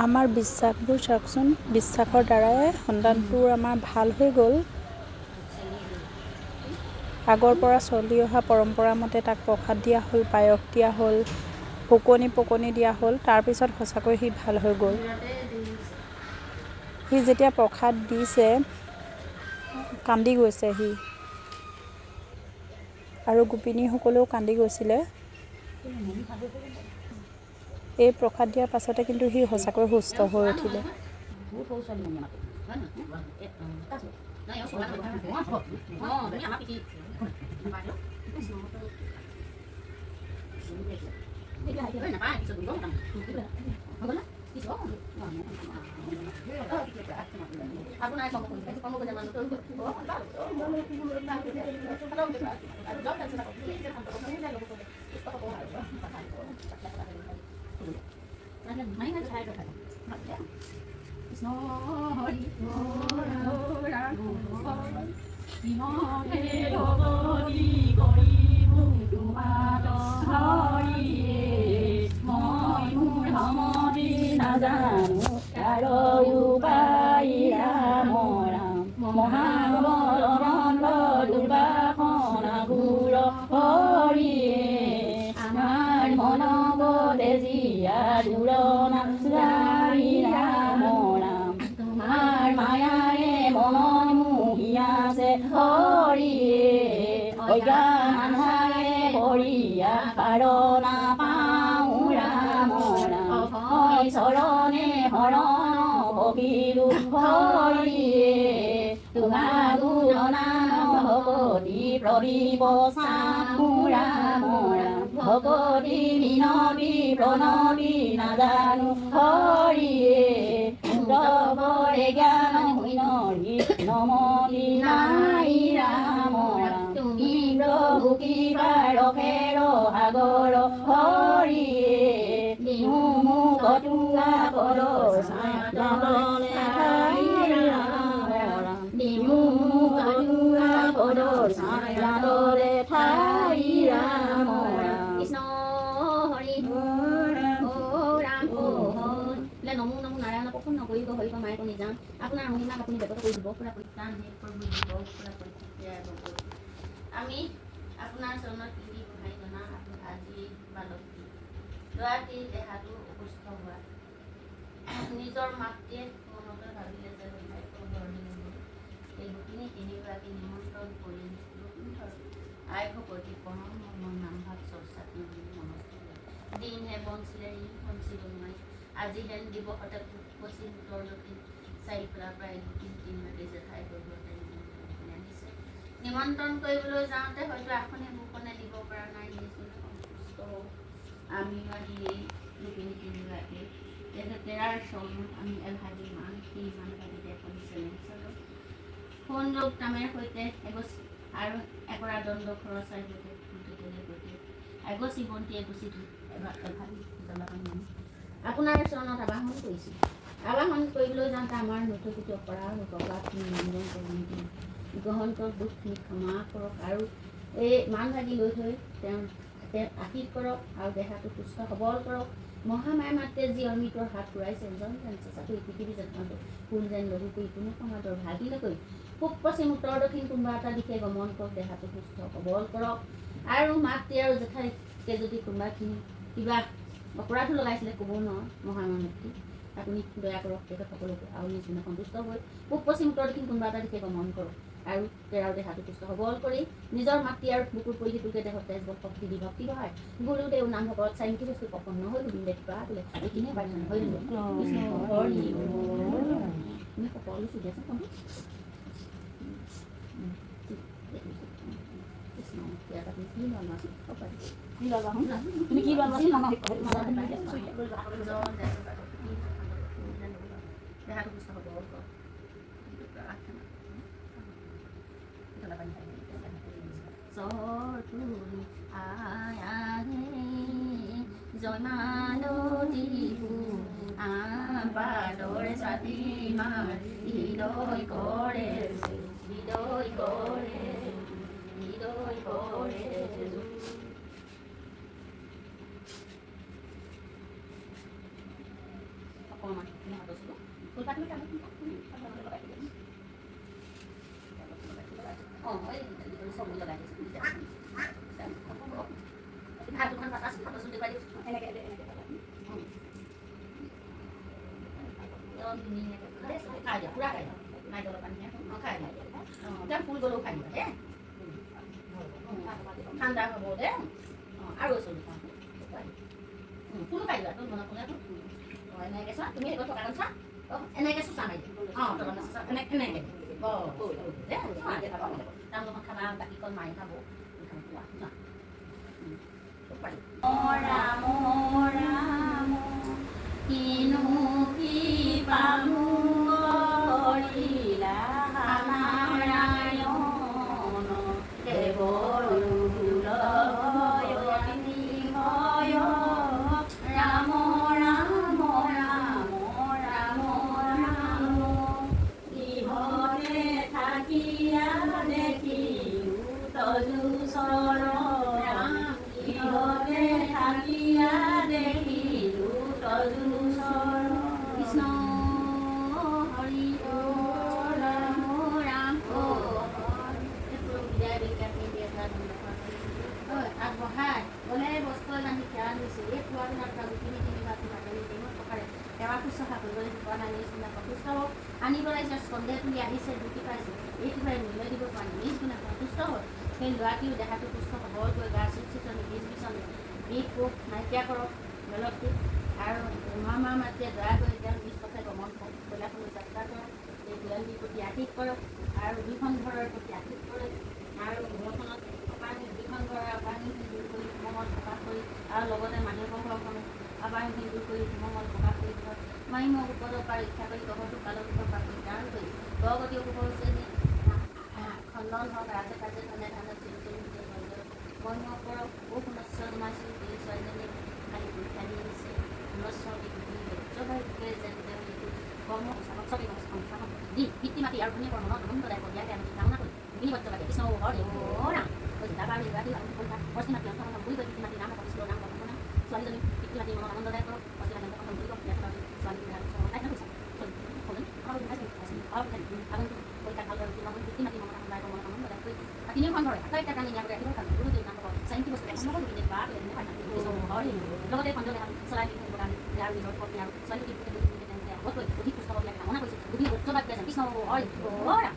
আমাৰ বিশ্বাসবোৰ চাওকচোন, বিশ্বাসৰ দ্বাৰাই সন্তানটোৰ আমাৰ ভাল হৈ গ'ল। আগৰ পৰা চলি অহা পৰম্পৰা মতে তাক প্ৰসাদ দিয়া হ'ল, পায়স দিয়া হ'ল, শুকনি পকনি দিয়া হ'ল। তাৰপিছত সঁচাকৈ সি ভাল হৈ গ'ল। সি যেতিয়া প্ৰসাদ দিছে কান্দি গৈছে সি, আৰু গোপিনীসকলেও কান্দি গৈছিলে। এই প্ৰসাদ দিয়াৰ পাছতে কিন্তু সি সঁচাকৈ সুস্থ হৈ উঠিলে। ভকতি মিনতি প্ৰণতি নাজানো হৰিয়ে তবৰে জ্ঞান শূন্যৰি নমতি নাই ৰাম ৰাম তুমি প্ৰভু কিবা ৰখেৰ সাগৰ হৰিয়ে দিও মোক তুঙা পদ চাতলে ঠাই ৰাম ৰাম দিও মোক তুঙা পদ চাতলে ঠাই ৰাম ৰাম কৃষ্ণ হৰি নমো নমো নাৰায়ণ প্ৰসন্ন কৰিব হৰিক মায়ে কণী যাম আপোনাৰ মহিমাক আপুনি ব্যক্ত কৰি দিব পুৰা পৰিত্ৰাণ আমি আপোনাৰ চৰণত কৃতি গোহাঁই জনা আজি বালকী ল'ৰাটিৰ দেহাটো অসুস্থ হোৱা নিজৰ মাতৃয়ে মনতে ভাবিলে যে এই গোপিনী তিনিগৰাকী নিমন্ত্ৰণ কৰি আই ভকতি প্ৰণৱ নামভাগ চৰ্চাত দিনহে বঞ্চিলে ঋণ বঞ্চিব নোৱাৰি আজি হেন দিৱসতে পশ্চিম উত্তৰ দক্ষিণ চাৰিফালৰ প্ৰায় তিনিগৰাকী জেঠাই আনিছে নিমন্ত্ৰণ কৰিবলৈ যাওঁতে হয়তো আসনে বুকনে দিব পৰা নাই সন্তুষ্ট হওঁ আমি আহি এই গোপিনী তিনিগৰাকী তেৰাৰ চৰণত আমি এভাগি মান ভাগিতে সংযোগ নামেৰ সৈতে এগছি আৰু একৰা দণ্ড খৰচাই সৈতে এগছি বন্তি এগছি এভাগি আপোনাৰ চৰণত আবাহন কৰিছোঁ। আবাহন কৰিবলৈ যাওঁতে আমাৰ নথিকৃত অপৰাধ অপৰাধখিনি নিয়ন্ত্ৰণ কৰি গ্ৰহণ কৰক দুখখিনি ক্ষমা কৰক আৰু এই মান ভাগি লৈ থৈ তেওঁ আশীষ কৰক আৰু দেহাটো সুস্থ সবল কৰক। মহামায়া মাতে যি অমৃতৰ হাত ফুৰাইছে জন জানিছে চাকৰি পৃথিৱী জন্মাটো ফুল যেন লঘু কৰি কোনো সমাজৰ ভাগি নকৰি পূব পশ্চিম উত্তৰ দক্ষিণ কোনোবা এটা দিশে গমন কৰক দেহাটো সুস্থ সবল কৰক আৰু মাতৃ আৰু জেঠাইকে যদি কোনোবাখিনি কিবা অপৰাধো লগাইছিলে ক'ব নোৱাৰোঁ মহামায়া মূৰ্তি আপুনি দয়া কৰক তেখেতসকলকো আৰু নিজ গুণে সন্তুষ্ট হৈ পূব পশ্চিম উত্তৰ দক্ষিণ কোনোবা এটা দিশে গমন কৰক আৰু তেৰাৰ দেহাটো সুস্থ সবল কৰি নিজৰ মাতৃ আৰু বুকুৰ পৰি সিটোকে দেহত তেজবল শক্তি দি ভক্তি বহায় গুৰুদেৱ নাম ভকত চাৰিমুখী বস্তু প্ৰসন্ন হৈ গোবিন্দে কিবা বোলে এইখিনিয়ে পাইছে হৈ আমি সকলো চুটি আছে তুমি কি জয় মালতী পাদৰে ছাতি মাৰ হৃদয় কৰে অকণমান ফুলপাতি অঁ এই চব লগাই দিছোঁ ভাত দুখন পাতা ফটো দেখুৱাই দিছোঁ এনেকৈ খাই দিয়া পূৰা খাই দিয়া নাৰিকলৰ পানী অঁ খাই দিয়া অঁ এতিয়া ফুল গ'লেও খাই দিবা দেই ঠাণ্ডা হ'ব দে অঁ আৰু চলি ফুলো খাই দিবা তোৰ মনত কোনে অঁ এনেকৈ চোৱা তুমি সেইবোৰ থকা চোৱা অঁ এনেকৈ চোচা মাৰি দিয়া অঁ তলত চোচা এনেকৈ দে তামোলখন খাবা বাকীকণ মাৰি খাব ৰাম ৰাম কিনো কি পালো কৰিলা নাৰায়ণ দেৱৰ ৰাম ৰাম ৰাম ৰাম ৰাম ইহতে থাকিয়া দেখিলো তজু চৰণ ইহতে থাকিয়া দেখিলো তজু চৰণ কৃষ্ণ হৰি ৰাম ৰাম আগবঢ়াই গ'লে বস্তু এজন খেলা দিছে এই খোৱা তিনি বাতি ভাতনি দিনত টকাৰে সেৱা শুশ্ৰূষা কৰিবলৈ পোৱা নাই নিচিনা সুস্থ হওক আনিবলৈ যে সন্দেহ তুলি আহিছে দুটি পাইছে এইটোবাৰে মূল্য দিব পৰা নাই নিজ গুণে সন্তুষ্ট হ'ল সেই ল'ৰাটিও দেহাটো সুস্থ হ'বকৈ গা চিচিতনি বীজ বিচনি বিষ কোষ নাইকিয়া কৰক বেলকটি আৰু মা মাতৃয়ে দয়া কৰি তেওঁ নিজ পথে গমন কৈলাশলৈ যাত্ৰা কৰক এই বিলম্বীৰ প্ৰতি আশীষ কৰক আৰু দুখন ঘৰৰ প্ৰতি আশীষ কৰে আৰু ঘৰখনত দুখন ঘৰৰ অপায়খিনি দূৰ কৰি মঙ্গল প্ৰকাশ কৰি আৰু লগতে মানুহ ঘৰখনো অপায়খিনি দূৰ কৰি মঙ্গল প্ৰকাশ কৰি ধৰক মাই মোক উপদৰ পৰা ৰক্ষা কৰি গহটো কালৰ পৰা পৰিত্ৰাণ কৰি গগতি উপভোগ শ্ৰেণী খণ্ডন হওক ৰাজে কাজে ধনে ধানে মই মোক কৰক বহু পুনশ্বৰ জনাইছোঁ এই ছোৱালীজনী খালি পৰীক্ষা দি আহিছে পুনশ্বৰ কৰ্ম সঁচাকৈ সংস্থাপন দি পিতৃ মাতৃ আৰু ধনী কৰ্মত আনন্দদায়ক দিয়াকে আমি কামনা কৰি বিধিবদ্ধভাৱে কৃষ্ণ হৰি ৰাম চিন্তাবাৰ নিৰ্বাহী পশ্চিম মাতৃ অন্তঃ বুলি কৈ পিতৃ মাতৃ নাম কৃষ্ণ নাম কল্পনা ছোৱালীজনী পিতৃ মাতৃ মনত আনন্দদায়ক কৰক পশ্চিম মাতৃ অন্তঃ বুলি কৈ ছোৱালী আগন্তুক পৰীক্ষাত ভালদৰে উত্তীৰ্ণ হৈ পিতৃ মাতৃ মনত আনন্দদায়ক মনত আনন্দদায়ক কৰি তিনিওখন ঘৰে আটাইকেইটা প্ৰাণী নিয়াকৈ ৰাখিব কাৰণ গুৰুদেৱ নাম চাৰিটি বস্তু লগতে খণ্ডলে চলাই ইয়াৰ নিজৰ পত্নী আৰু ছোৱালী অধিক সুস্থ হ'বলৈ কামনা কৰিছোঁ গতিকে উচ্চবাদ কৃষ্ণ হৰি ৰাম